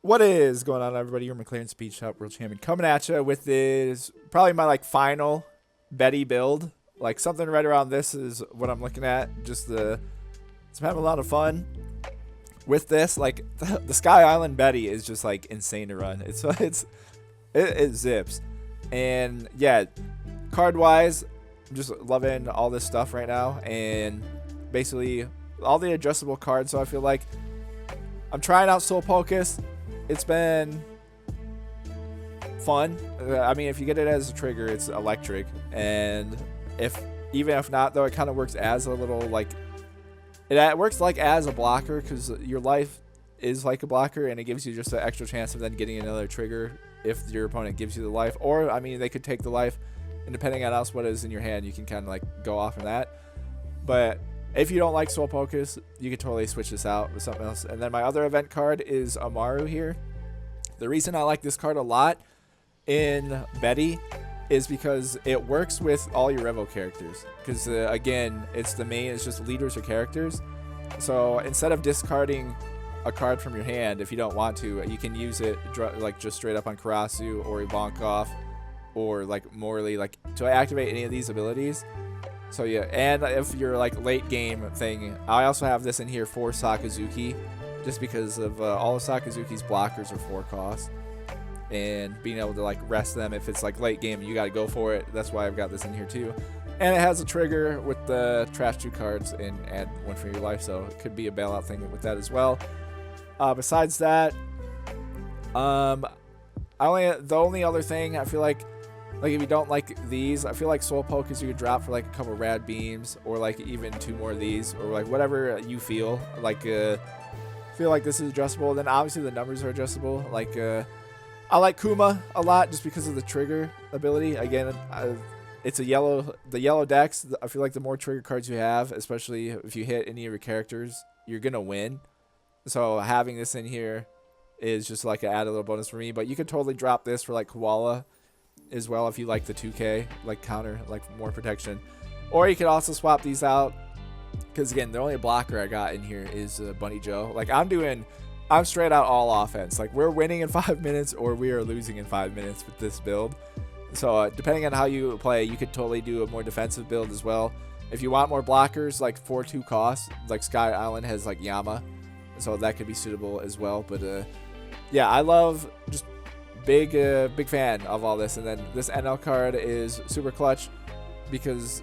What is going on, everybody? Your McLaren Speed Shop World Champion coming at you with this probably my final Betty build. Like something right around this is what I'm looking at. Just I'm having a lot of fun with this. Like the Sky Island Betty is just like insane to run. It zips, and yeah, card wise, I'm just loving all this stuff right now, and basically all the adjustable cards. So I feel like I'm trying out Soul Pocus. It's been fun. I mean, if you get it as a trigger, it's electric, and even if not, though, it kind of works as a little it works like as a blocker, because your life is like a blocker, and it gives you just an extra chance of then getting another trigger if your opponent gives you the life. Or I mean, they could take the life, and depending on else what is in your hand, you can kind of like go off on that. But if you don't like Soul Pocus, you can totally switch this out with something else. And then my other event card is Amaru here. The reason I like this card a lot in Betty is because it works with all your Revo characters. Because again, it's just leaders or characters. So instead of discarding a card from your hand, if you don't want to, you can use it like just straight up on Karasu or Ivankov or like Morley, like to activate any of these abilities. So yeah, and if you're like late game thing, I also have this in here for Sakazuki, just because of all of Sakazuki's blockers are 4 cost, and being able to like rest them if it's like late game, you got to go for it. That's why I've got this in here too, and it has a trigger with the trash 2 cards and add 1 for your life, so it could be a bailout thing with that as well. Besides that, the only other thing I feel like if you don't like these, I feel like Soul Pocus you could drop for like a couple rad beams, or like even 2 more of these, or like whatever you feel like. Feel like this is adjustable. Then obviously the numbers are adjustable. Like I like Kuma a lot just because of the trigger ability. Again, it's the yellow decks. I feel like the more trigger cards you have, especially if you hit any of your characters, you're gonna win. So having this in here is just like add a little bonus for me. But you could totally drop this for like Koala as well if you like the 2K like counter, like more protection. Or you could also swap these out, because again, the only blocker I got in here is Bunny Joe. Like I'm straight out all offense. Like we're winning in 5 minutes or we are losing in 5 minutes with this build. So depending on how you play, you could totally do a more defensive build as well. If you want more blockers, like 4/2 cost, like Sky Island has like Yama, so that could be suitable as well. But yeah, I love just big fan of all this. And then this Enel card is super clutch, because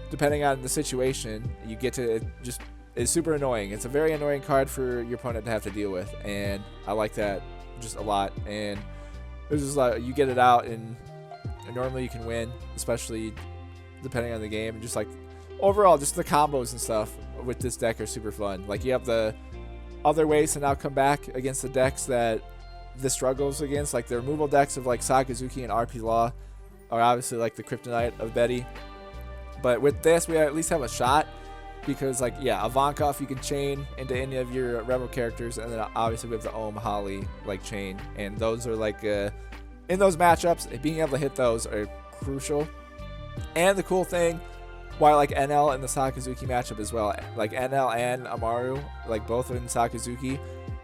depending on the situation, you get to, it just is super annoying. It's a very annoying card for your opponent to have to deal with, and I like that just a lot. And it's just like you get it out, and normally you can win, especially depending on the game. And just like overall, just the combos and stuff with this deck are super fun. Like you have the other ways to now come back against the decks that this struggles against, like the removal decks of like Sakazuki and RP Law are obviously like the kryptonite of Betty. But with this, we at least have a shot, because like yeah, Ivankov you can chain into any of your Rebel characters, and then obviously we have the Ohm Holly like chain, and those are like in those matchups, being able to hit those are crucial. And the cool thing, why like Enel and the Sakazuki matchup as well, like Enel and Amaru, like both in Sakazuki,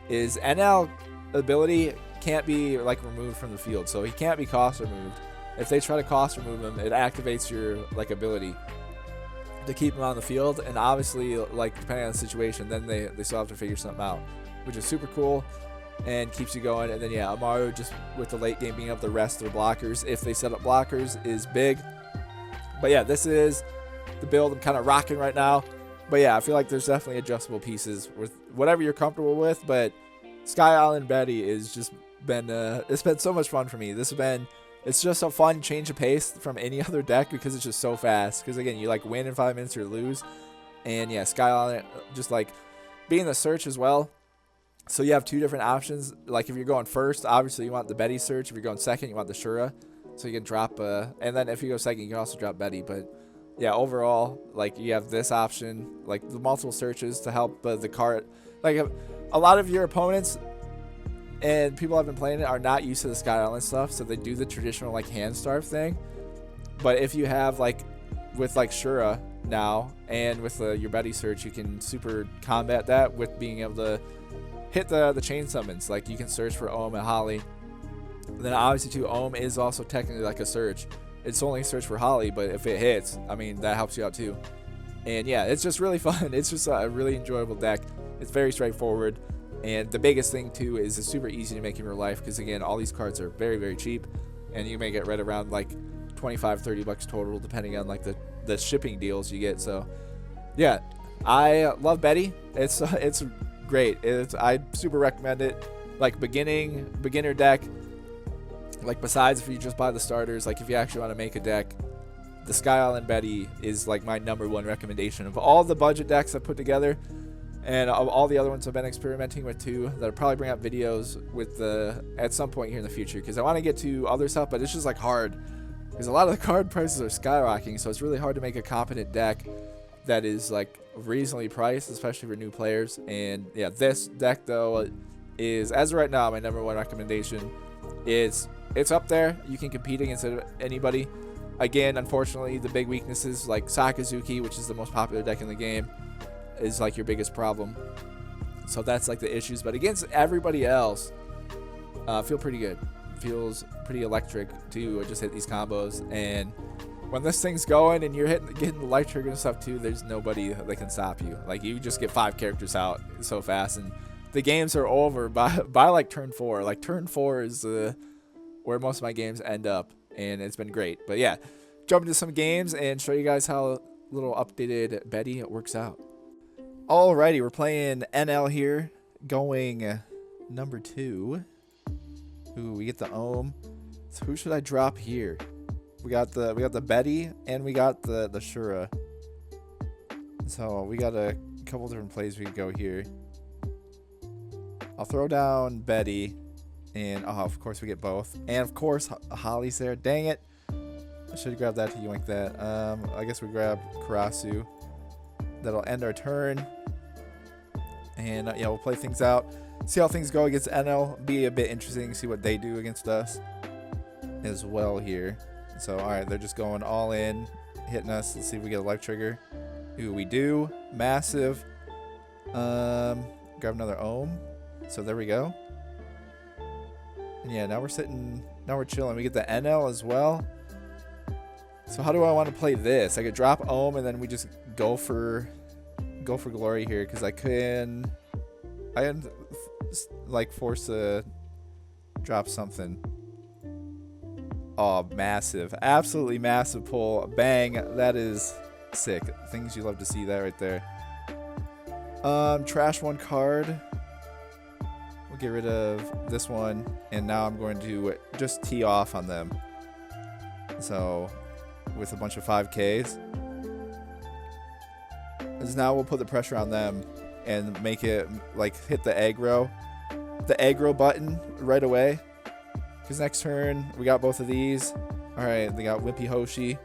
is Enel ability can't be like removed from the field, so he can't be cost removed. If they try to cost remove him, it activates your like ability to keep him on the field. And obviously, like depending on the situation, then they still have to figure something out, which is super cool and keeps you going. And then yeah, Amaru just with the late game being able to rest their blockers if they set up blockers is big. But yeah, this is the build I'm kind of rocking right now. But yeah, I feel like there's definitely adjustable pieces with whatever you're comfortable with. But Sky Island Betty is just been it's been so much fun for me. It's just a fun change of pace from any other deck, because it's just so fast. Because again, you like win in 5 minutes or lose. And yeah, Sky Island just like being the search as well. So you have 2 different options. Like if you're going first, obviously you want the Betty search. If you're going second, you want the Shura. So you can drop and then if you go second, you can also drop Betty. But yeah, overall, like you have this option, like the multiple searches to help the card. Like a lot of your opponents and people have been playing it are not used to the Sky Island stuff, so they do the traditional like hand starve thing. But if you have like with like Shura now and with your Betty search, you can super combat that with being able to hit the chain summons. Like you can search for Ohm and Holly. And then obviously too, Ohm is also technically like a search. It's only a search for Holly, but if it hits, I mean, that helps you out too. And yeah, it's just really fun. It's just a really enjoyable deck. It's very straightforward. And the biggest thing too is it's super easy to make in real life because again, all these cards are very, very cheap. And you may get right around like 25, 30 bucks total depending on like the shipping deals you get. So yeah, I love Betty. It's great. I super recommend it. Like beginner deck. Like besides if you just buy the starters, like if you actually want to make a deck, the Sky Island Betty is like my #1 recommendation of all the budget decks I put together, and all the other ones I've been experimenting with too. That'll probably bring up videos with at some point here in the future because I want to get to other stuff, but it's just like hard because a lot of the card prices are skyrocketing, so it's really hard to make a competent deck that is like reasonably priced, especially for new players. And yeah, this deck though is, as of right now, my #1 recommendation. It's up there. You can compete against anybody. Again, unfortunately, the big weaknesses like Sakazuki, which is the most popular deck in the game, is like your biggest problem. So that's like the issues. But against everybody else, feel pretty good. Feels pretty electric to just hit these combos. And when this thing's going and you're getting the light trigger and stuff too, there's nobody that can stop you. Like you just get 5 characters out so fast, and the games are over by like turn 4. Like turn 4 is where most of my games end up, and it's been great. But yeah, jump into some games and show you guys how little updated Betty works out. Alrighty, we're playing Enel here, going number 2. Ooh, we get the Ohm. So who should I drop here? We got the Betty and we got the Shura. So we got a couple different plays we could go here. I'll throw down Betty. And, oh, of course, we get both. And, of course, Holly's there. Dang it. I should have grabbed that to yoink that. I guess we grab Karasu. That'll end our turn. And, yeah, we'll play things out. See how things go against Enel. Be a bit interesting. See what they do against us as well here. So, all right, they're just going all in, hitting us. Let's see if we get a life trigger. Ooh, we do. Massive. Grab another Ohm. So, there we go. And yeah, now we're chilling. We get the Enel as well. So how do I want to play this? I could drop Ohm and then we just go for glory here because I can like force a drop something. Oh, massive. Absolutely massive pull. Bang. That is sick. Things you love to see that right there. Trash 1 card. We'll get rid of this one, and now I'm going to just tee off on them. So, with a bunch of 5Ks. Because now we'll put the pressure on them and make it, like, hit the aggro button right away. Because next turn, we got both of these. Alright, they got Wimpy Hoshi.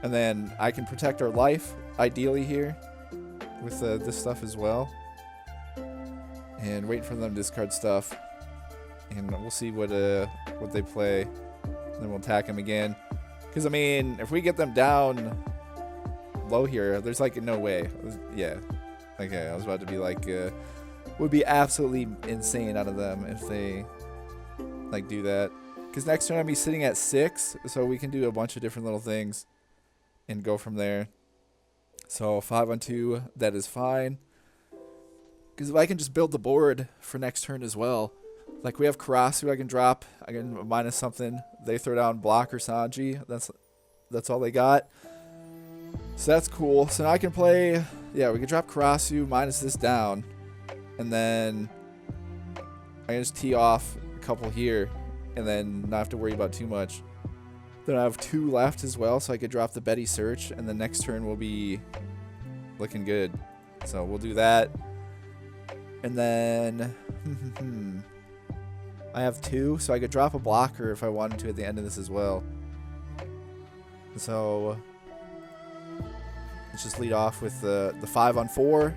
And then I can protect our life, ideally here, with this stuff as well. And wait for them to discard stuff, and we'll see what they play. And then we'll attack them again. Because I mean, if we get them down low here, there's like no way. Yeah. Okay, I was about to be like, would be absolutely insane out of them if they like do that. Because next turn I'll be sitting at 6, so we can do a bunch of different little things and go from there. So 5 on 2, that is fine. Because if I can just build the board for next turn as well. Like we have Karasu I can drop. I can minus something. They throw down Block or Sanji. That's all they got. So that's cool. So now I can play... Yeah, we can drop Karasu, minus this down. And then I can just tee off a couple here. And then not have to worry about too much. Then I have 2 left as well. So I could drop the Betty Search. And the next turn will be looking good. So we'll do that. And then I have 2, so I could drop a blocker if I wanted to at the end of this as well. So let's just lead off with the 5 on 4.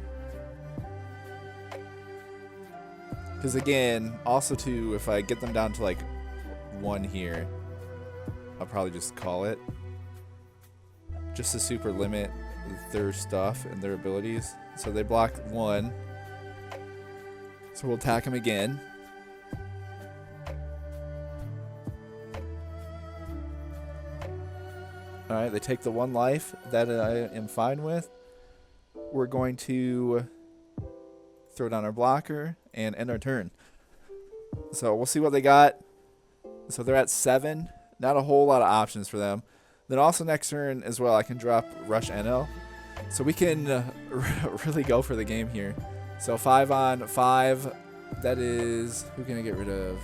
Because again, also too, if I get them down to like 1 here, I'll probably just call it. Just to super limit their stuff and their abilities. So they block 1. So we'll attack him again. Alright, they take the 1 life that I am fine with. We're going to throw down our blocker and end our turn. So we'll see what they got. So they're at 7. Not a whole lot of options for them. Then also next turn as well, I can drop Rush Enel. So we can really go for the game here. So 5 on 5. That is... Who can I get rid of?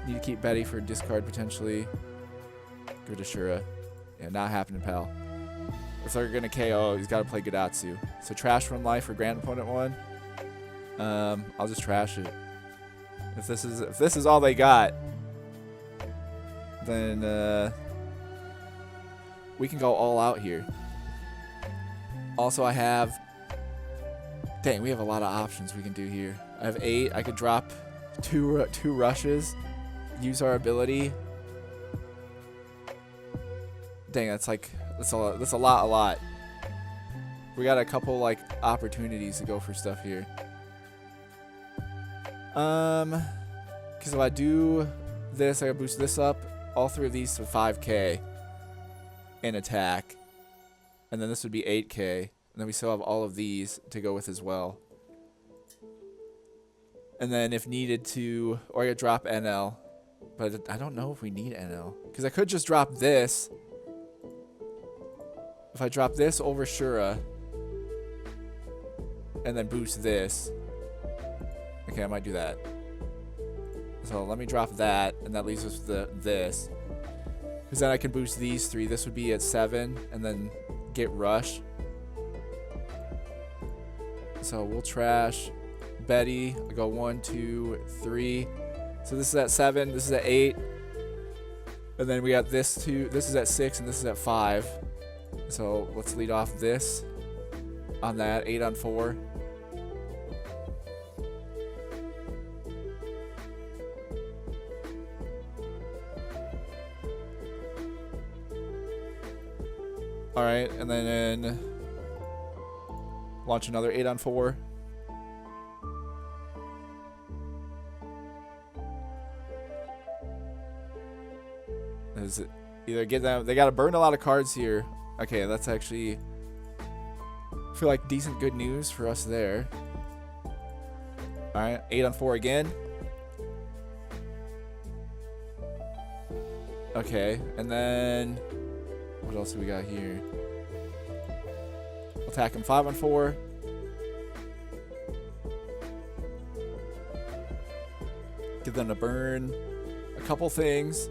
Need to keep Betty for discard potentially. Get rid of Shura. Yeah, not happening, pal. If they're going to KO, he's got to play Gadatsu. So trash 1 life for grand opponent 1. I'll just trash it. If this is all they got, then we can go all out here. Also, I have... Dang, we have a lot of options we can do here. I have 8. I could drop two rushes. Use our ability. Dang, that's a lot. We got a couple like opportunities to go for stuff here. Because if I do this, I gotta boost this up. All 3 of these to 5k in attack, and then this would be 8k, and then we still have all of these to go with as well. And then if needed to, or I could drop NL, but I don't know if we need NL because I could just drop this. If I drop this over Shura and then boost this. Okay, I might do that. So let me drop that, and that leaves us with this. Because then I can boost these 3. This would be at 7, and then get Rush. So we'll trash Betty. I go 1, 2, 3. So this is at 7, this is at 8. And then we got this 2. This is at 6, and this is at 5. So let's lead off this on that. 8 on 4. Alright, and then launch another 8 on 4. Is it either get them? They got to burn a lot of cards here. Okay, that's actually, I feel like decent good news for us there. Alright, 8 on 4 again. Okay, and then what else do we got here? We'll attack him 5 on 4. Give them to burn a couple things.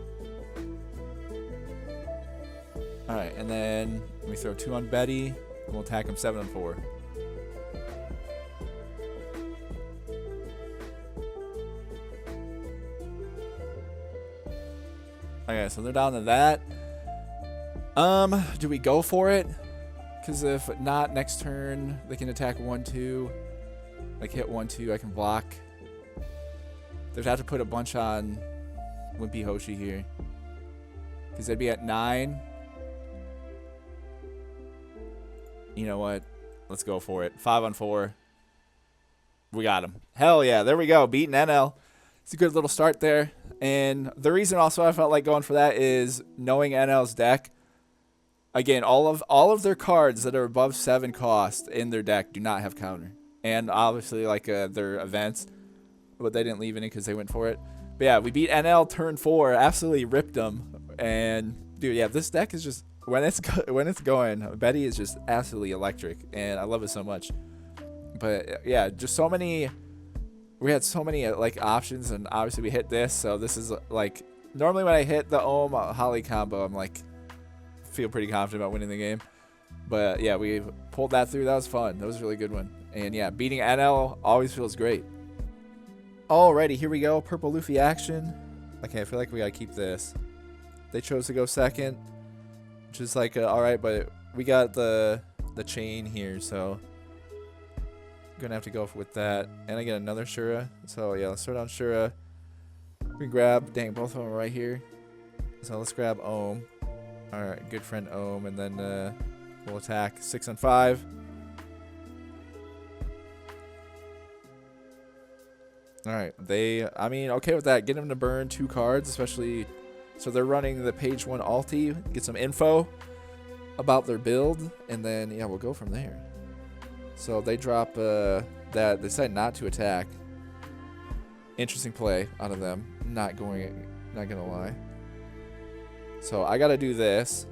Alright, and then we throw 2 on Betty, and we'll attack him 7 on 4. Okay, so they're down to that. Do we go for it? Because if not, next turn they can attack 1, 2. Like hit 1, 2, I can block. They'd have to put a bunch on Wimpy Hoshi here. Because they'd be at 9. You know what? Let's go for it. 5 on 4. We got him. Hell yeah. There we go. Beating NL. It's a good little start there. And the reason also I felt like going for that is knowing NL's deck. Again, all of their cards that are above 7 cost in their deck do not have counter. And obviously like their events. But they didn't leave any because they went for it. But yeah, we beat NL turn 4. Absolutely ripped them. And dude, yeah, this deck is just... When it's going, Betty is just absolutely electric, and I love it so much. But yeah, just so many. We had so many like options, and obviously we hit this. So this is like normally when I hit the Ohm Holly combo, I'm like feel pretty confident about winning the game. But yeah, we pulled that through. That was fun. That was a really good one. And yeah, beating NL always feels great. Alrighty, here we go. Purple Luffy action. Okay, I feel like we gotta keep this. They chose to go second. Which is like alright, but we got the chain here, so I'm gonna have to go with that. And I get another Shura, so yeah, let's throw down Shura. We can grab, dang, both of them are right here, so let's grab Ohm. Alright, good friend Ohm, and then we'll attack 6 on 5. All right, I mean, okay with that. Get them to burn 2 cards, especially. So they're running the page 1 ulti. Get some info about their build, and then yeah, we'll go from there. So they drop that. They decide not to attack. Interesting play out of them. Not gonna lie. So I gotta do this,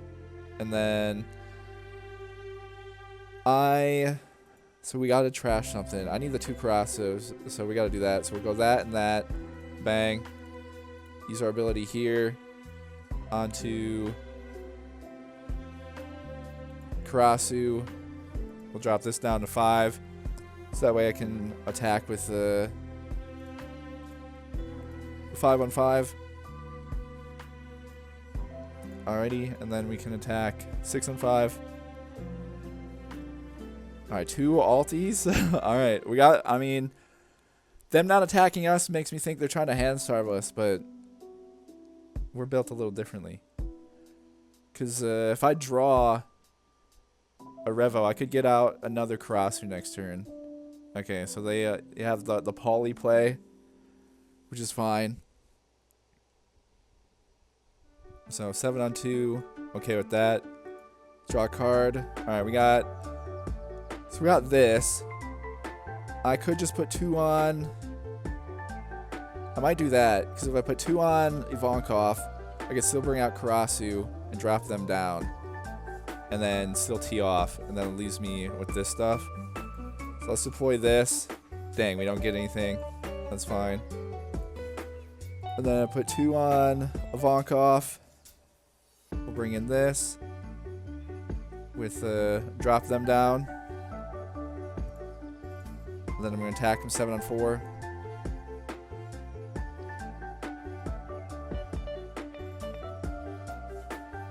and then so we gotta trash something. I need the 2 Karasu's, so we gotta do that. So we'll go that and that. Bang. Use our ability here onto Karasu. We'll drop this down to 5, so that way I can attack with the 5-on-5. Alrighty, and then we can attack 6-on-5. Alright, 2 ultis. Alright, we got, I mean, them not attacking us makes me think they're trying to hand starve us, but we're built a little differently. Because if I draw a Revo, I could get out another Karasu next turn. Okay, so they have the poly play, which is fine. So 7-on-2, okay with that. Draw a card. Alright, we got this. I could just put 2 on. I might do that, because if I put 2 on Ivankov, I could still bring out Karasu and drop them down. And then still tee off, and then it leaves me with this stuff. So let's deploy this. Dang, we don't get anything. That's fine. And then I put 2 on Ivankov. We'll bring in this with drop them down. And then I'm going to attack them 7-on-4.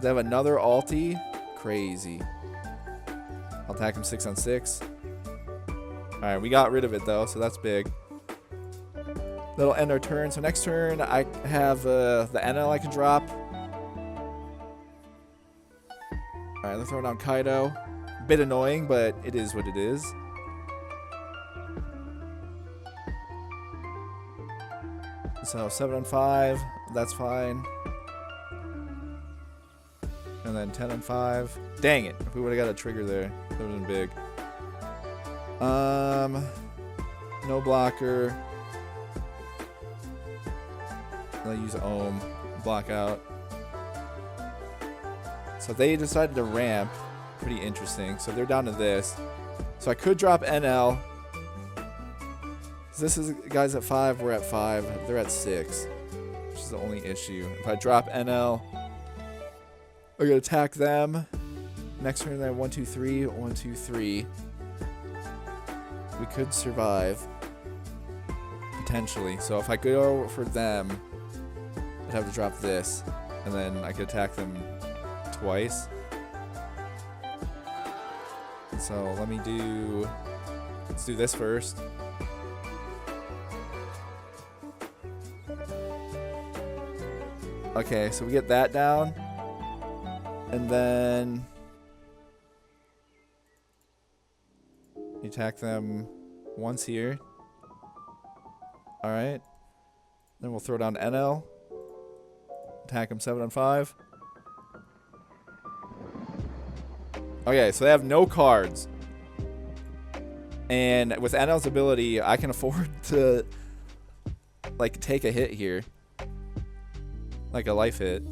They have another ulti. Crazy. I'll attack him 6-on-6. Alright, we got rid of it though, so that's big. That'll end our turn. So next turn, I have the Enel I can drop. Alright, let's throw down Kaido. Bit annoying, but it is what it is. So 7-on-5, that's fine. And then 10-on-5. Dang it! If we would have got a trigger there, that would have been big. No blocker. I'll use Ohm. Block out. So they decided to ramp. Pretty interesting. So they're down to this. So I could drop NL. This is guys at 5. We're at 5. They're at 6. Which is the only issue. If I drop NL, I'm gonna attack them. Next turn they have 1, 2, 3. 1, 2, 3. We could survive. Potentially. So if I go for them, I'd have to drop this. And then I could attack them twice. So let's do this first. Okay, so we get that down. And then you attack them once here. Alright. Then we'll throw down NL. Attack them 7-on-5. Okay, so they have no cards. And with NL's ability, I can afford to like take a hit here. Like a life hit.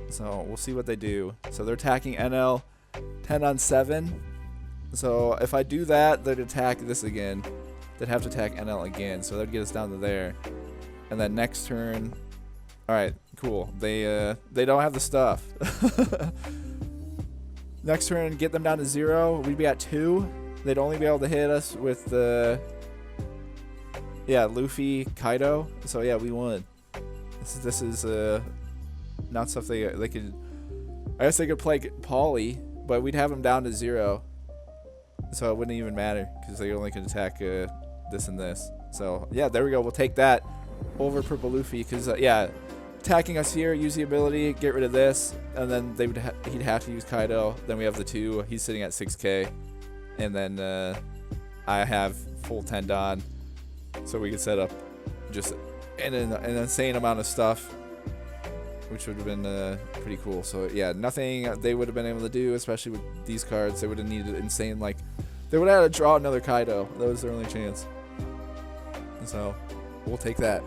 So we'll see what they do. So they're attacking NL 10-on-7. So if I do that, they'd attack this again. They'd have to attack NL again. So that'd get us down to there. And then next turn, all right, cool. They don't have the stuff. Next turn, get them down to 0. We'd be at 2. They'd only be able to hit us with the Luffy, Kaido. So yeah, we won. This is not stuff they could. I guess they could play Poly, but we'd have them down to 0. So it wouldn't even matter because they only could attack this and this. So yeah, there we go. We'll take that over Purple Luffy because attacking us here, use the ability, get rid of this, and then he'd have to use Kaido. Then we have the 2. He's sitting at 6k, and then I have full Tendon, so we could set up just an insane amount of stuff, which would have been pretty cool. So yeah, nothing they would have been able to do, especially with these cards. They would have needed insane, like, they would have had to draw another Kaido. That was their only chance. So we'll take that.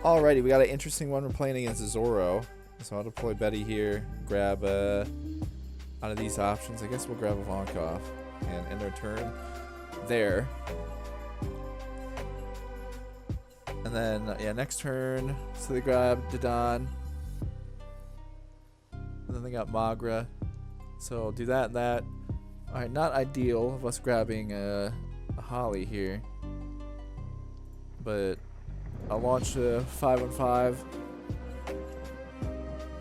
Alrighty, we got an interesting one. We're playing against Zoro. So I'll deploy Betty here. Grab out of these options. I guess we'll grab a Ivankov and end our turn there. And then yeah, next turn. So they grab Dodon. And then they got Magra. So I'll do that and that. Alright, not ideal of us grabbing a Holly here. But I'll launch a 5-on-5.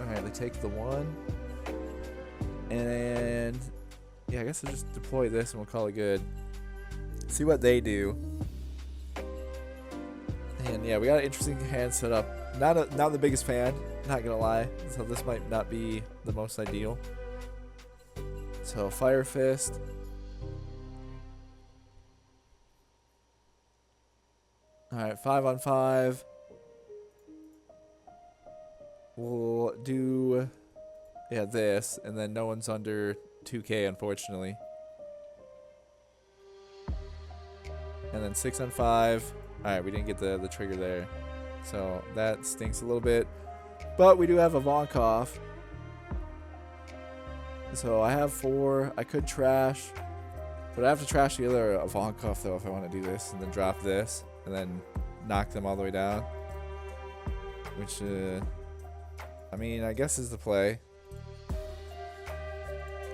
Alright, they take the 1. And yeah, I guess I'll just deploy this and we'll call it good. See what they do. And yeah, we got an interesting hand set up. Not the biggest fan, not gonna lie. So this might not be the most ideal. So Fire Fist. Alright, 5-on-5. We'll do this, and then no one's under 2k, unfortunately. And then 6-on-5. Alright, we didn't get the trigger there. So that stinks a little bit. But we do have a Ivankov. So I have 4. I could trash. But I have to trash the other Ivankov though if I want to do this. And then drop this. And then knock them all the way down. Which, I mean, I guess is the play.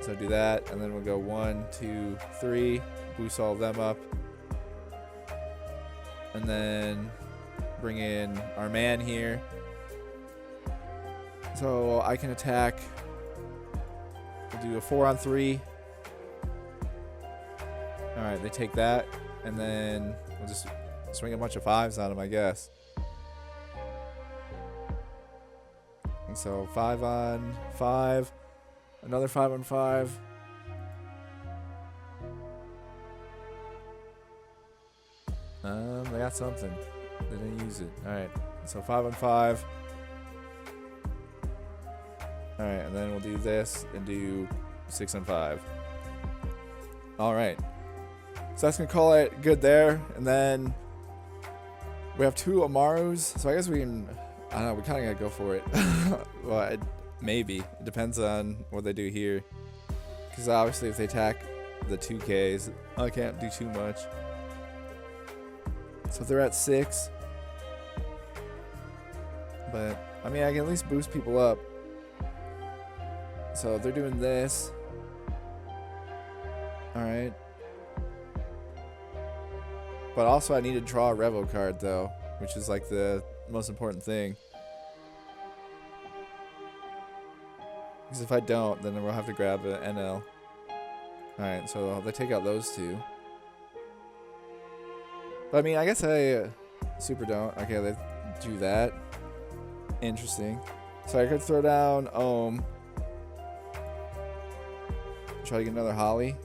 So do that. And then we'll go 1, 2, 3. Boost all of them up. And then bring in our man here. So I can attack. We'll do a 4-on-3. Alright, they take that. And then we'll just swing a bunch of 5s on them, I guess. And so 5-on-5. Another 5-on-5. They got something. They didn't use it. Alright. So 5-on-5. Alright, and then we'll do this and do 6-on-5. Alright. So that's going to call it good there. And then we have 2 Amarus. So I guess we can, I don't know, we kind of got to go for it. Well, maybe. It depends on what they do here. Because obviously if they attack the 2Ks, I can't do too much. So if they're at 6. But, I mean, I can at least boost people up. So they're doing this. Alright. But also I need to draw a Revo card though, which is like the most important thing. Because if I don't, then we'll have to grab an Enel. Alright, so they take out those 2. But I mean, I guess I super don't. Okay, they do that. Interesting. So I could throw down Ohm. Try to get another Holly.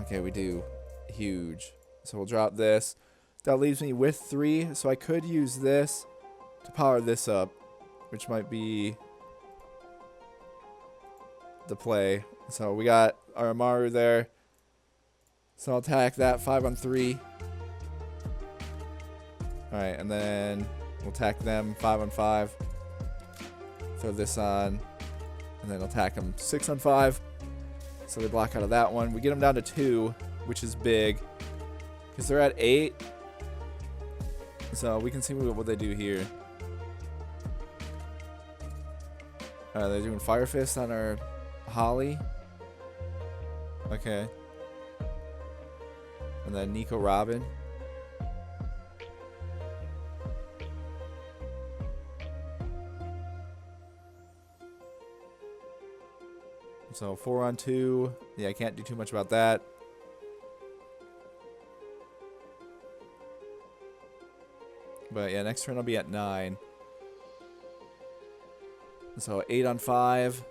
Okay, we do. Huge. So we'll drop this. That leaves me with 3. So I could use this to power this up, which might be the play. So we got our Amaru there. So I'll attack that 5-on-3. Alright, and then we'll attack them 5-on-5. Throw this on. And then attack them 6-on-5. So they block out of that one. We get them down to 2, which is big. Because they're at 8. So we can see what they do here. They're doing Fire Fist on our Holly. Okay. And then Nico Robin. So 4-on-2. Yeah, I can't do too much about that. But yeah, next turn I'll be at 9. So 8 on 5.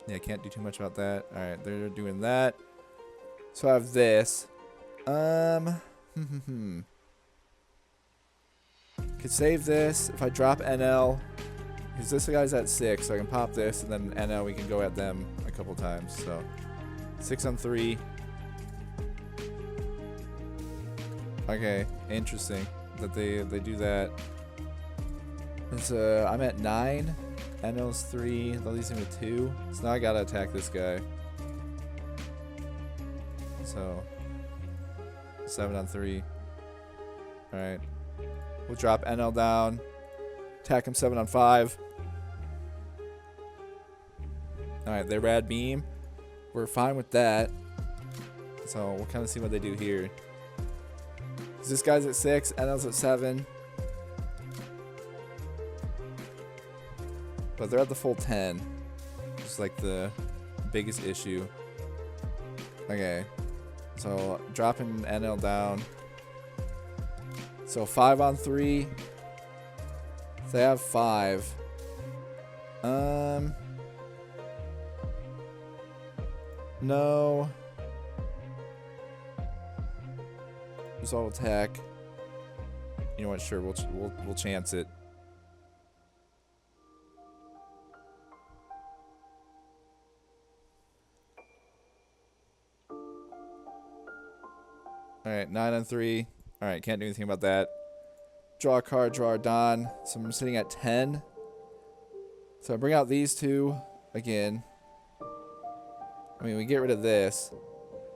Yeah, can't do too much about that. Alright, they're doing that. So I have this. Could save this if I drop Enel. Because this guy's at 6, so I can pop this, and then Enel, we can go at them a couple times. So 6 on 3. Okay, interesting that they do that. So I'm at 9. Enel's 3. That leaves me with 2. So now I gotta attack this guy. So 7 on 3. Alright. We'll drop Enel down. Attack him 7 on 5. Alright, they rad beam. We're fine with that. So we'll kind of see what they do here. This guy's at 6, Enel's at 7. But they're at the full 10. Which is like the biggest issue. Okay. So dropping Enel down. So 5 on 3. They have 5. No. Result attack. You know what? Sure, we'll chance it. All right, 9 on 3. All right, can't do anything about that. Draw a card, draw a Don. So I'm sitting at 10. So I bring out these two again. I mean, we get rid of this.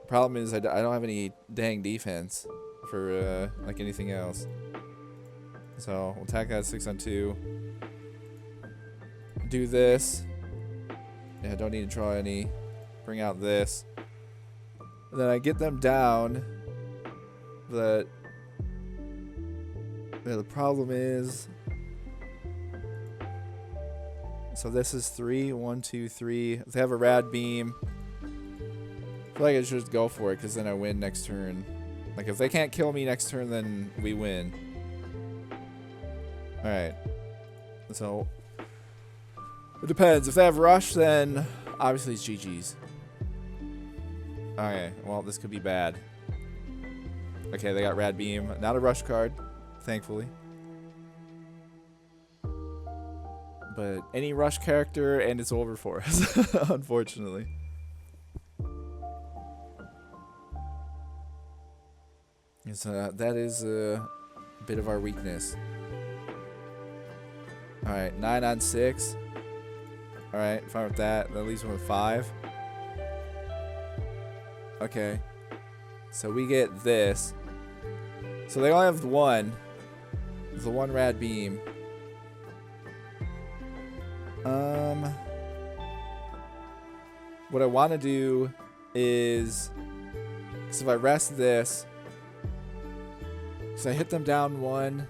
Problem is I don't have any dang defense for like anything else. So we'll attack that 6 on 2. Do this. Yeah, don't need to draw any. Bring out this. And then I get them down. But yeah, the problem is. So this is 3. 1, 2, 3. If they have a rad beam, I feel like I should just go for it because then I win next turn. Like if they can't kill me next turn, then we win. Alright. So it depends. If they have rush, then obviously it's GG's. Okay, well this could be bad. Okay, they got rad beam. Not a rush card, thankfully. But any rush character and it's over for us, unfortunately. So that is a bit of our weakness. Alright, 9 on 6. Alright, fine with that. That leaves me with 5. Okay. So we get this. So they only have the one. The one rad beam. What I want to do is, because if I rest this, because I hit them down 1.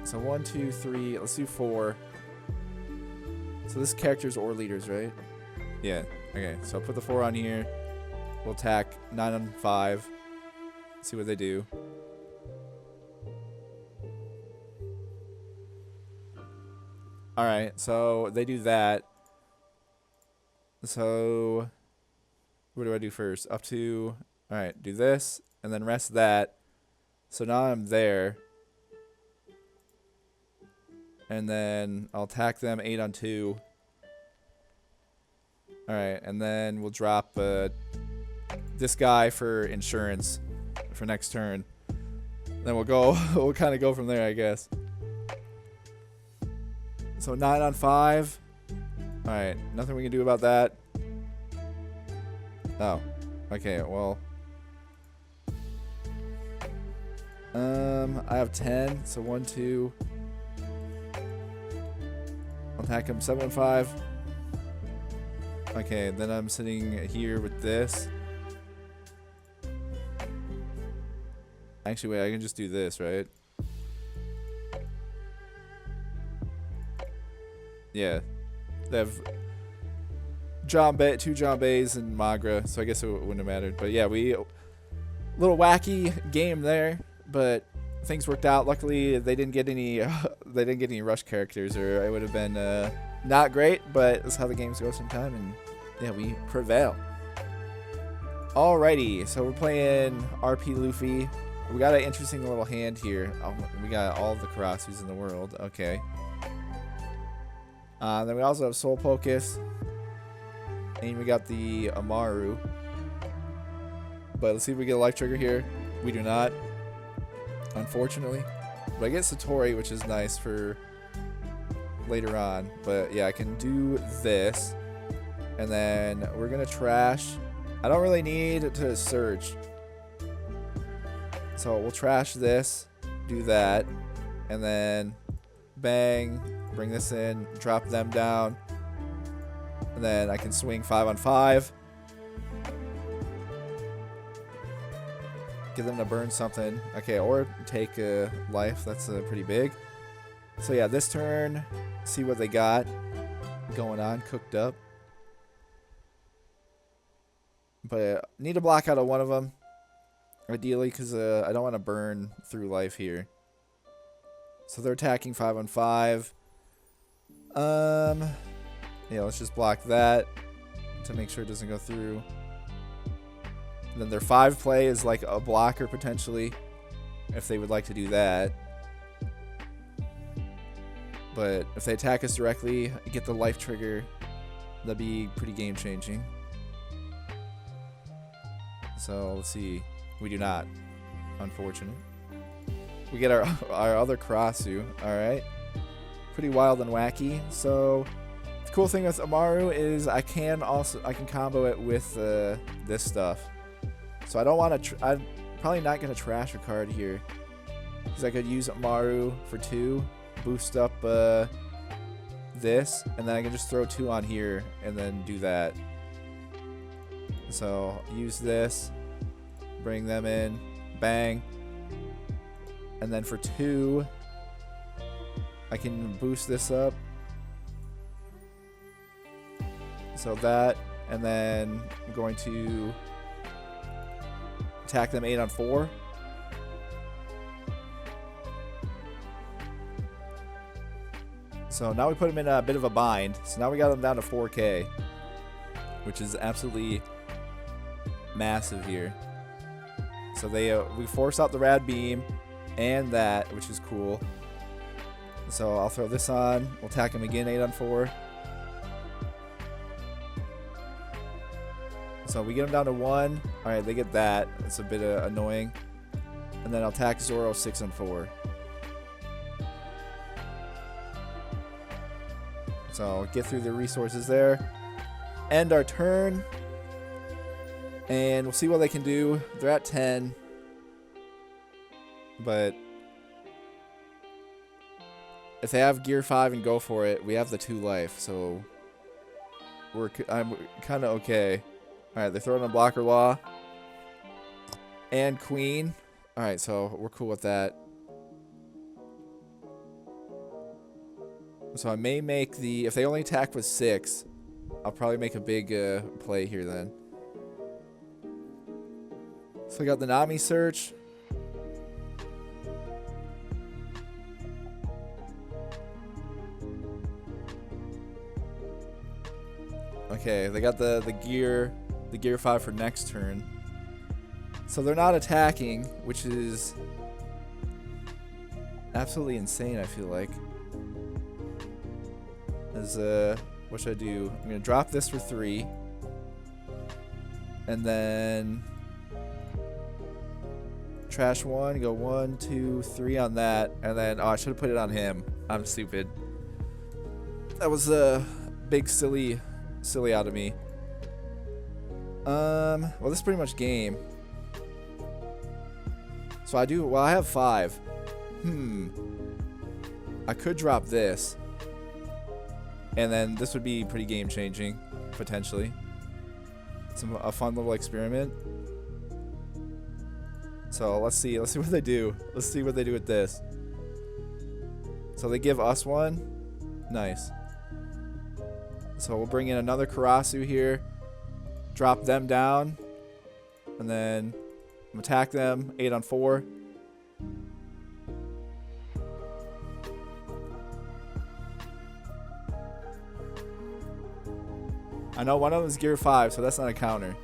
So 1, 2, 3. Let's do 4. So this character's or leaders, right? Yeah. Okay. So I'll put the 4 on here. We'll attack 9 on 5. See what they do. Alright, so they do that. So what do I do first? Up to, alright, do this, and then rest that. So now I'm there. And then I'll attack them 8 on 2. Alright, and then we'll drop this guy for insurance for next turn. Then we'll kind of go from there, I guess. So 9 on 5. Alright, nothing we can do about that. Oh. Okay, well. I have 10, so 1, 2. I'll attack him 7 on 5. Okay, then I'm sitting here with this. Actually, wait, I can just do this, right? Yeah. They have two John Bays and Magra, so I guess it wouldn't have mattered. But yeah, little wacky game there. but things worked out. Luckily, they didn't get any they didn't get any rush characters, or it would have been not great. But that's how the games go sometimes, and yeah, we prevail. Alrighty, so we're playing RP Luffy. We got an interesting little hand here. We got all the Karasus in the world. Okay. Then we also have Soul Pocus. And we got the Amaru. But let's see if we get a life trigger here. We do not, unfortunately. But I get Satori, which is nice for later on. But yeah, I can do this. And then we're going to trash. I don't really need to search. So we'll trash this, do that, and then bang, bring this in, drop them down, and then I can swing 5 on 5. Get them to burn something. Okay, or take a life. That's pretty big. So yeah, this turn, see what they got going on, cooked up. But need to block out of one of them. Ideally, because I don't want to burn through life here. So they're attacking 5 on 5. Yeah, let's just block that to make sure it doesn't go through. And then their 5 play is like a blocker potentially, if they would like to do that. But if they attack us directly, get the life trigger, that'd be pretty game changing. So let's see. We do not, unfortunate. We get our other Karasu. All right, pretty wild and wacky. So the cool thing with Amaru is I can combo it with this stuff. So I don't want to. I'm probably not gonna trash a card here because I could use Amaru for 2, boost up this, and then I can just throw 2 on here and then do that. So use this. Bring them in, bang, and then for 2 I can boost this up, so that, and then I'm going to attack them 8 on 4. So now we put them in a bit of a bind, so now we got them down to 4k, which is absolutely massive here. So we force out the Rad Beam and that, which is cool. So I'll throw this on. We'll attack him again, 8 on 4. So we get him down to 1. All right, they get that. It's a bit annoying. And then I'll attack Zoro 6 on 4. So get through the resources there. End our turn. And we'll see what they can do. They're at 10. But if they have gear 5 and go for it, we have the 2 life. So I'm kind of okay. Alright, they're throwing a blocker law. And queen. Alright, so we're cool with that. So I may make the... If they only attack with 6, I'll probably make a big play here then. So I got the Nami search. Okay, they got the gear 5 for next turn. So they're not attacking, which is absolutely insane, I feel like. What should I do? I'm gonna drop this for 3. And then trash 1, go 1, 2, 3 on that, and then I should have put it on him. I'm stupid. That was a big silly out of me. Well, this is pretty much game. So I have 5. I could drop this, and then this would be pretty game changing, potentially. It's a fun little experiment. So let's see what they do. Let's see what they do with this. So they give us 1. Nice. So we'll bring in another Karasu here. Drop them down. And then attack them. 8 on 4. I know one of them is gear 5, so that's not a counter.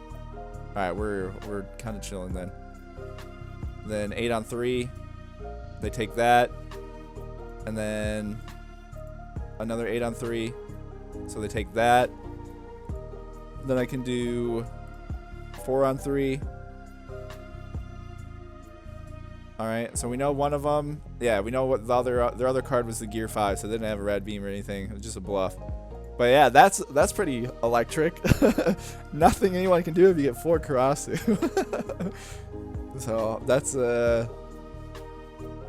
Alright, we're kind of chilling then. Then 8 on 3. They take that. And then another 8 on 3. So they take that. Then I can do 4 on 3. Alright, so we know one of them. Yeah, we know what their other card was the gear 5, so they didn't have a rad beam or anything. It was just a bluff. But yeah, that's pretty electric. Nothing anyone can do if you get 4 Karasu. So that's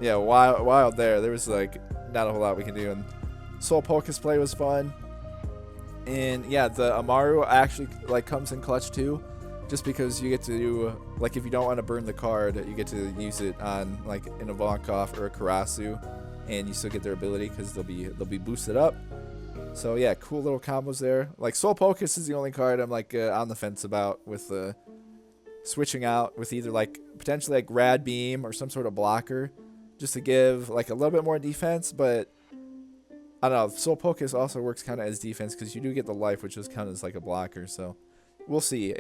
yeah, wild there. There was like not a whole lot we can do. And Soul Polka's play was fun. And yeah, the Amaru actually like comes in clutch too, just because you get to do, like, if you don't want to burn the card, you get to use it on like an Ivankov or a Karasu, and you still get their ability because they'll be boosted up. So yeah, cool little combos there. Like Soul Pocus is the only card I'm like on the fence about with switching out with either like potentially like Rad Beam or some sort of blocker, just to give like a little bit more defense. But I don't know. Soul Pocus also works kind of as defense because you do get the life, which is kind of like a blocker. So we'll see.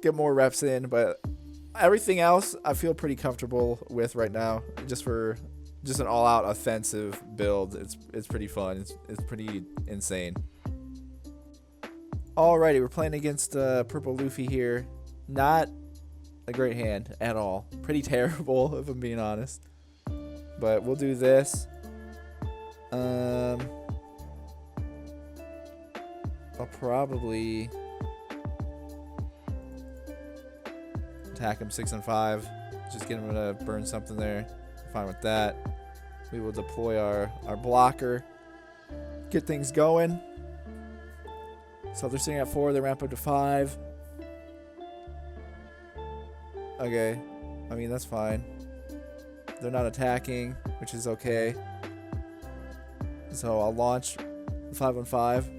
Get more reps in, but everything else I feel pretty comfortable with right now. Just an all-out offensive build. It's pretty fun. It's pretty insane. Alrighty, we're playing against Purple Luffy here. Not a great hand at all. Pretty terrible, if I'm being honest. But we'll do this. I'll probably attack him 6 and 5. Just get him to burn something there. Fine with that. We will deploy our blocker. Get things going. So they're sitting at 4. They ramp up to 5. Okay. I mean, that's fine. They're not attacking, which is okay. So I'll launch 5 on 5.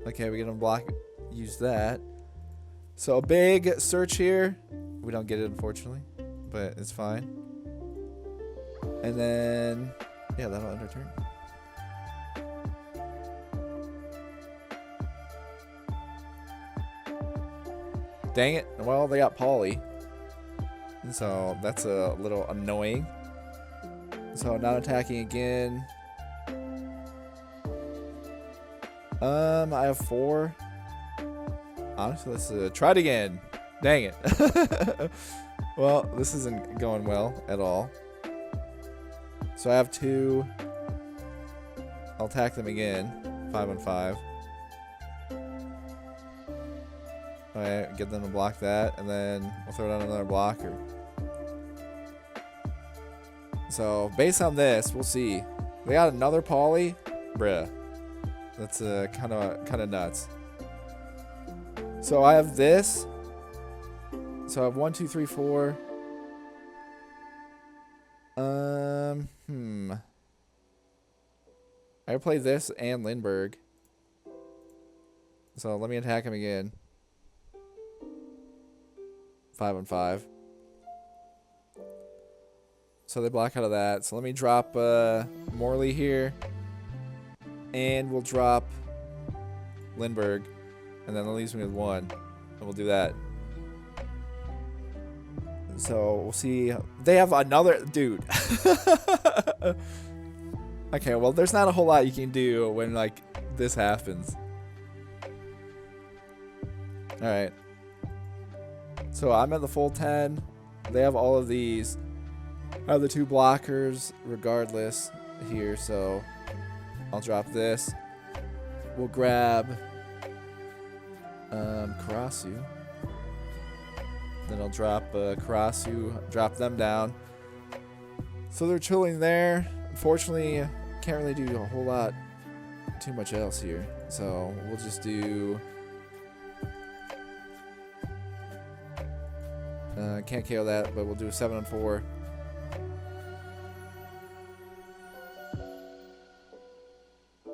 Okay, we get them block. Use that. So a big search here. We don't get it, unfortunately, but it's fine. And then, yeah, that'll end our turn. Dang it. Well, they got Polly. And so that's a little annoying. So not attacking again. I have 4. Honestly, let's try it again. Dang it. Well, this isn't going well at all. So I have 2. I'll attack them again. 5 on 5. Alright, get them to block that, and then we'll throw down another blocker. So, based on this, we'll see. They got another Polly? Bruh. That's kind of nuts. So I have this. So I have 1, 2, 3, 4. I play this and Lindbergh. So let me attack him again. 5 on 5. So they block out of that. So let me drop Morley here. And we'll drop Lindbergh. And then that leaves me with 1. And we'll do that. So we'll see. They have another dude. Okay, well, there's not a whole lot you can do when like this happens. All right. So I'm at the full 10. They have all of these. I have the 2 blockers regardless here, so I'll drop this. We'll grab Karasu. Then I'll drop Karasu, drop them down. So they're chilling there. Unfortunately, can't really do a whole lot, too much else here. So we'll just do... can't KO that, but we'll do a 7 on 4.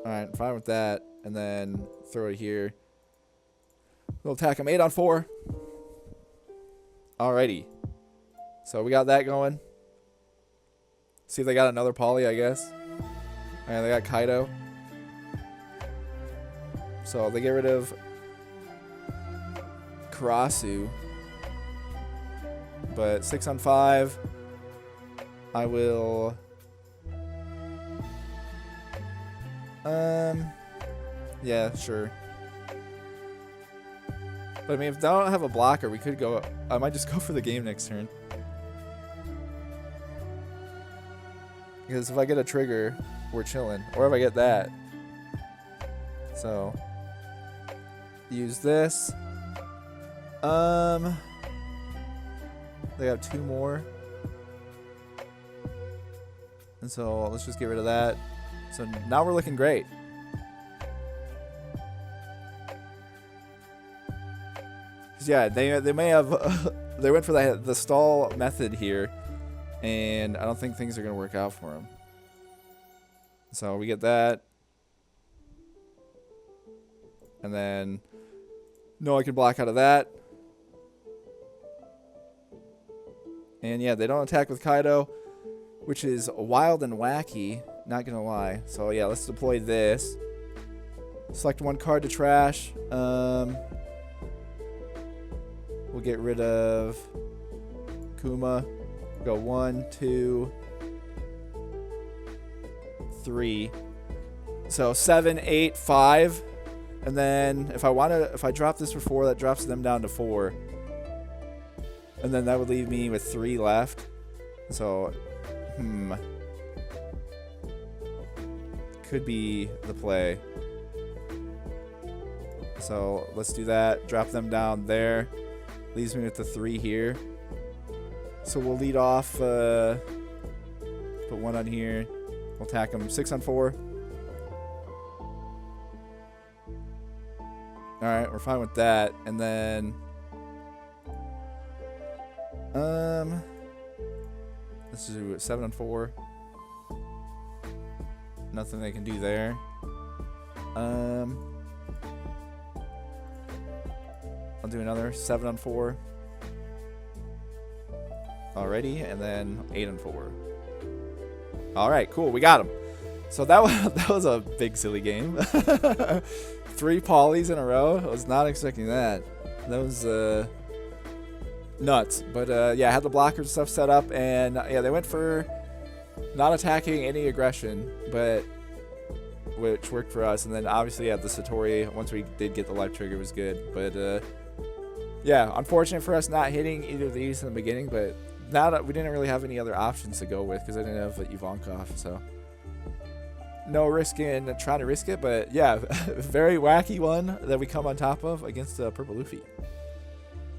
Alright, fine with that. And then throw it here. We'll attack him 8 on 4. Alrighty. So we got that going. See if they got another poly, I guess. And they got Kaido. So they get rid of Karasu. But 6 on 5. I will... Yeah, sure. But I mean, if they don't have a blocker, we could go... I might just go for the game next turn. Because if I get a trigger, we're chilling. Or if I get that. So... use this. They have 2 more. And so let's just get rid of that. So now we're looking great. Yeah, they may have they went for the stall method here, and I don't think things are gonna work out for them. So we get that, and then no, I can block out of that, and yeah, they don't attack with Kaido, which is wild and wacky. Not gonna lie. So yeah, let's deploy this. Select 1 card to trash. We'll get rid of Kuma. Go 1, 2, 3. So 7, 8, 5. And then if I drop this for 4, that drops them down to 4. And then that would leave me with 3 left. So, could be the play. So let's do that. Drop them down there. Leaves me with the 3 here. So we'll lead off. Put 1 on here. We'll attack them 6 on 4. Alright, we're fine with that. And then... let's do 7 on 4. Nothing they can do there. I'll do another 7 on 4. Alrighty, and then 8 on 4. Alright, cool, we got him. So that was a big silly game. 3 polys in a row. I was not expecting that. That was nuts. But yeah, I had the blockers stuff set up, and yeah, they went for not attacking any aggression, but which worked for us. And then obviously, yeah, the Satori, once we did get the life trigger, was good. But yeah, unfortunate for us not hitting either of these in the beginning, but now that we didn't really have any other options to go with because I didn't have Ivankov, so no risk in trying to risk it. But yeah, very wacky one that we come on top of against Purple Luffy.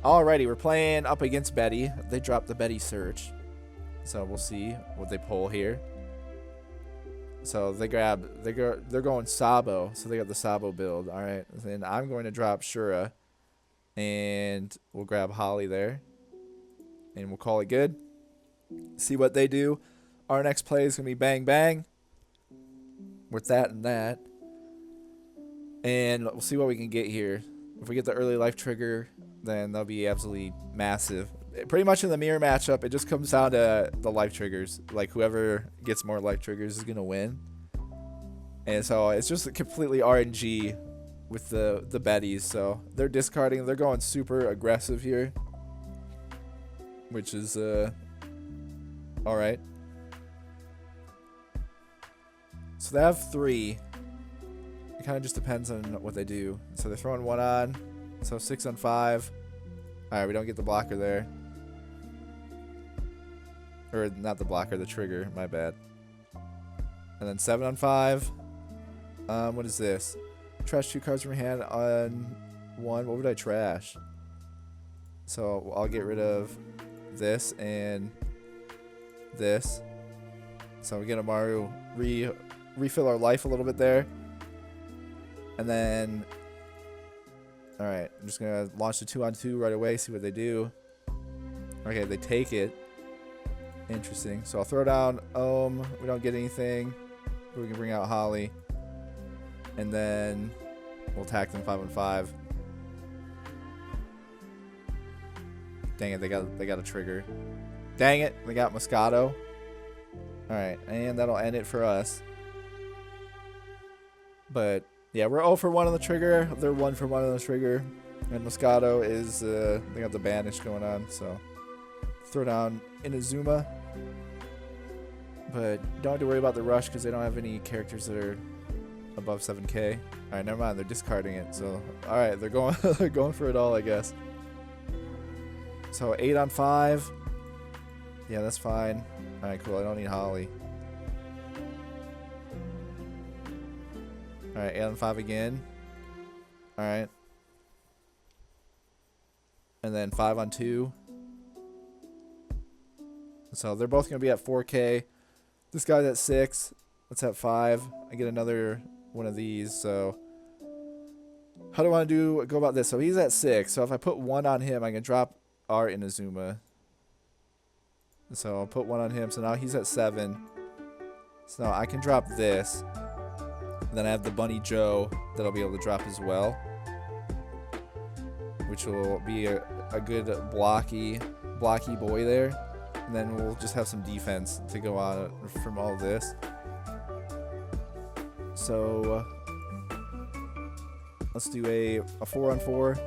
Alrighty, we're playing up against Betty. They dropped the Betty search, so we'll see what they pull here. So they're going Sabo, so they got the Sabo build. All right, then I'm going to drop Shura, and we'll grab Holly there, and we'll call it good. See what they do. Our next play is gonna be Bang Bang with that and that, and we'll see what we can get here. If we get the early life trigger, then that'll be absolutely massive. Pretty much in the mirror matchup, it just comes down to the life triggers. Like, whoever gets more life triggers is going to win. And so it's just completely RNG with the Bettys. So they're discarding. They're going super aggressive here, which is all right. So they have 3. It kind of just depends on what they do. So they're throwing 1 on. So 6 on 5. All right, we don't get the blocker there. Or not the blocker, the trigger. My bad. And then 7 on 5. What is this? Trash 2 cards from your hand on 1. What would I trash? So I'll get rid of this and this. So we get a Maru. Refill our life a little bit there. And then... Alright, I'm just going to launch the 2-on-2 right away, see what they do. Okay, they take it. Interesting. So I'll throw down Ohm. We don't get anything. We can bring out Holly. And then we'll attack them 5 on 5. Dang it, they got a trigger. Dang it, they got Moscato. Alright, and that'll end it for us. But yeah, we're 0 for 1 on the trigger. They're 1 for 1 on the trigger. And Moscato is, they got the banish going on, so throw down Inazuma. But don't have to worry about the rush because they don't have any characters that are above 7k. Alright, never mind, they're discarding it. So, alright, they're going they're going for it all, I guess. So 8 on 5. Yeah, that's fine. Alright, cool. I don't need Holly. Alright, 8 on 5 again. Alright. And then 5 on 2. So they're both going to be at 4k. This guy's at 6. That's at 5. I get another one of these. So how do I want to go about this? So he's at 6. So if I put 1 on him, I can drop our Inazuma. So I'll put 1 on him. So now he's at 7. So now I can drop this. And then I have the Bunny Joe that I'll be able to drop as well. Which will be a good blocky boy there. And then we'll just have some defense to go on from all of this. So let's do a 4 on 4.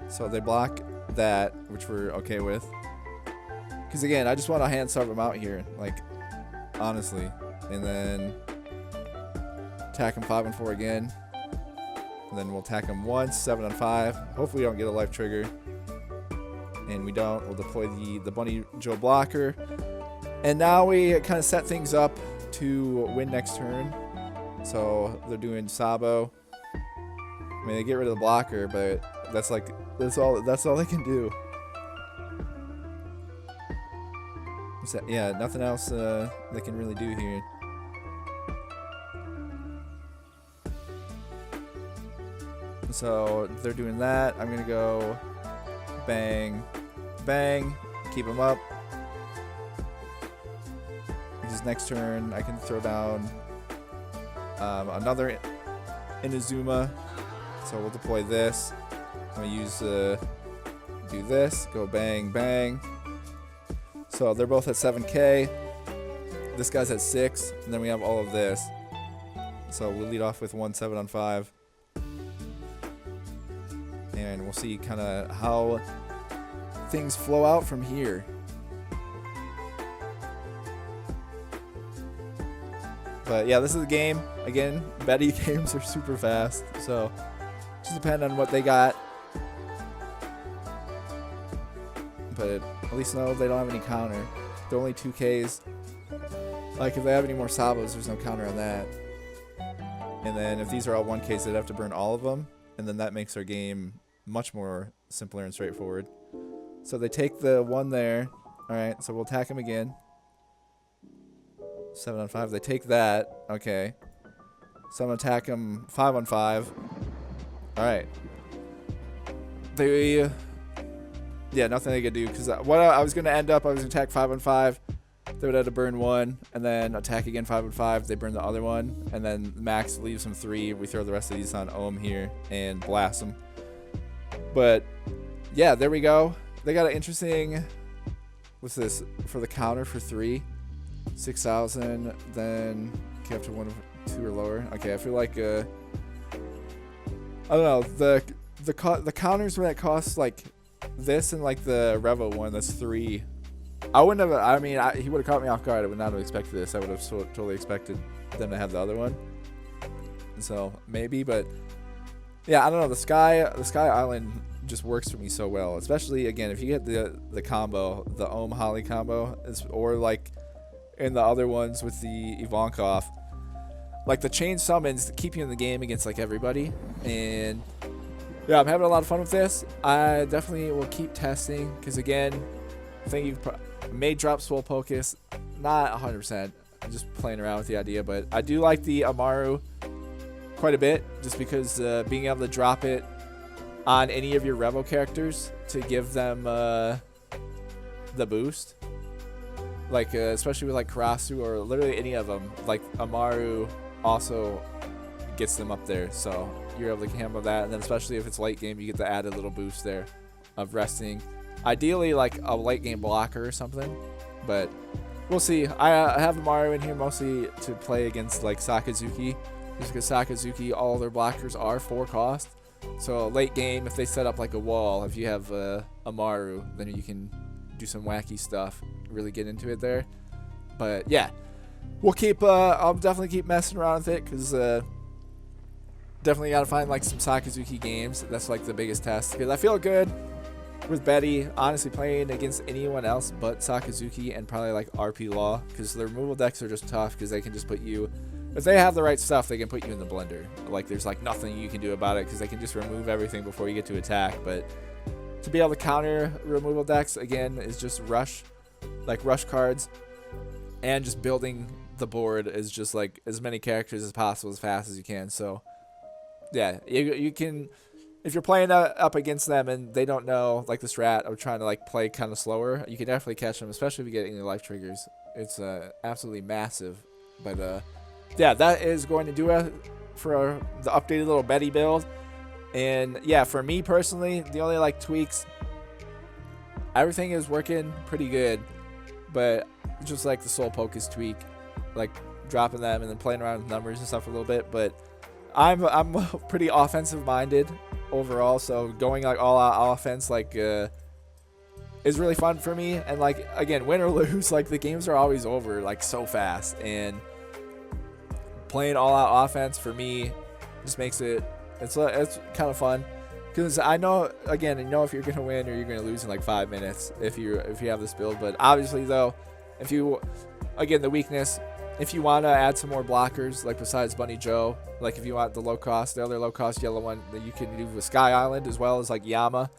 So they block that, which we're okay with. Because again, I just want to hand serve them out here, like, honestly. And then attack him 5 on 4 again. And then we'll attack him once, 7 on 5. Hopefully we don't get a life trigger. And we don't. We'll deploy the Bunny Joe blocker. And now we kind of set things up to win next turn. So they're doing Sabo. I mean, they get rid of the blocker, but that's all they can do. Yeah, nothing else they can really do here. So they're doing that. I'm gonna go bang, bang, keep them up. Because next turn I can throw down another Inazuma. So we'll deploy this. I'm gonna use do this. Go bang, bang. So they're both at 7k. This guy's at 6, and then we have all of this. So we'll lead off with 1 7 on 5. And we'll see kind of how things flow out from here. But yeah, this is the game. Again, Betty games are super fast, so just depend on what they got. But at least know they don't have any counter. They're only 2Ks. Like, if they have any more Sabos, there's no counter on that. And then if these are all 1Ks, they'd have to burn all of them. And then that makes our game much more simpler and straightforward. So they take the 1 there. Alright, so we'll attack him again. 7 on 5. They take that. Okay. So I'm going to attack him 5 on 5. Alright. Yeah, nothing they could do. Because what I was going to end up, I was going to attack 5 on 5. They would have to burn 1. And then attack again 5 on 5. They burn the other 1. And then Max leaves him 3. We throw the rest of these on Ohm here and blast them. But yeah, there we go. They got an interesting... What's this? For the counter for 3. 6,000. Then okay, up to 1 of 2 or lower. Okay, I feel like... I don't know. The counters when it costs like... This and like the Revo one, that's 3. I wouldn't have. I mean, he would have caught me off guard. I would not have expected this. I would have totally expected them to have the other one. So maybe, but yeah, I don't know. The Sky Island just works for me so well. Especially again, if you get the combo, the Ohm Holly combo, or like in the other ones with the Ivankov, like the chain summons to keep you in the game against like everybody. And yeah, I'm having a lot of fun with this. I definitely will keep testing because, again, I think you may drop Swole Pocus. Not 100%. I'm just playing around with the idea, but I do like the Amaru quite a bit just because being able to drop it on any of your Revo characters to give them the boost like especially with like Karasu or literally any of them. Like Amaru also gets them up there, so you're able to handle that. And then especially if it's late game, you get the added little boost there of resting. Ideally like a late game blocker or something, but we'll see. I have Amaru in here mostly to play against like Sakazuki, just because Sakazuki, all their blockers are 4 cost. So late game, if they set up like a wall, if you have Amaru, then you can do some wacky stuff, really get into it there. But yeah, we'll keep I'll definitely keep messing around with it, because definitely got to find like some Sakazuki games. That's like the biggest test, because I feel good with Betty honestly playing against anyone else but Sakazuki and probably like RP Law, because the removal decks are just tough, because they can just put you, if they have the right stuff, they can put you in the blender. Like there's like nothing you can do about it, because they can just remove everything before you get to attack. But to be able to counter removal decks again is just rush cards, and just building the board is just like as many characters as possible as fast as you can. So yeah, you can, if you're playing up against them and they don't know like the strat of trying to like play kind of slower, you can definitely catch them, especially if you get any life triggers. It's absolutely massive. But yeah, that is going to do it for the updated little Betty build. And yeah, for me personally, the only like tweaks, everything is working pretty good, but just like the soul poke is tweak, like dropping them and then playing around with numbers and stuff a little bit. But I'm pretty offensive minded overall, so going like all out offense like is really fun for me. And like again, win or lose, like the games are always over like so fast, and playing all out offense for me just makes it, it's kind of fun, because I know, again, if you're gonna win or you're gonna lose in like 5 minutes if you have this build. But obviously though, if you, again, the weakness, if you want to add some more blockers, like besides Bunny Joe, like if you want the other low cost yellow one that you can do with Sky Island, as well as like Yama,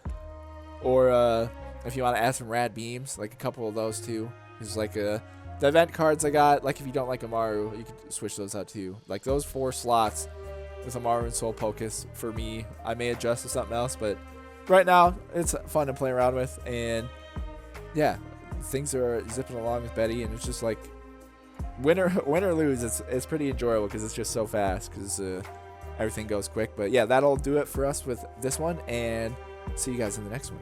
or if you want to add some rad beams, like a couple of those too. There's like the event cards I got, like if you don't like Amaru, you can switch those out too. Like those 4 slots with Amaru and Soul Pocus, for me, I may adjust to something else, but right now it's fun to play around with. And yeah, things are zipping along with Betty, and it's just like win or lose, it's pretty enjoyable, because it's just so fast, because everything goes quick. But yeah, that'll do it for us with this one, and see you guys in the next one.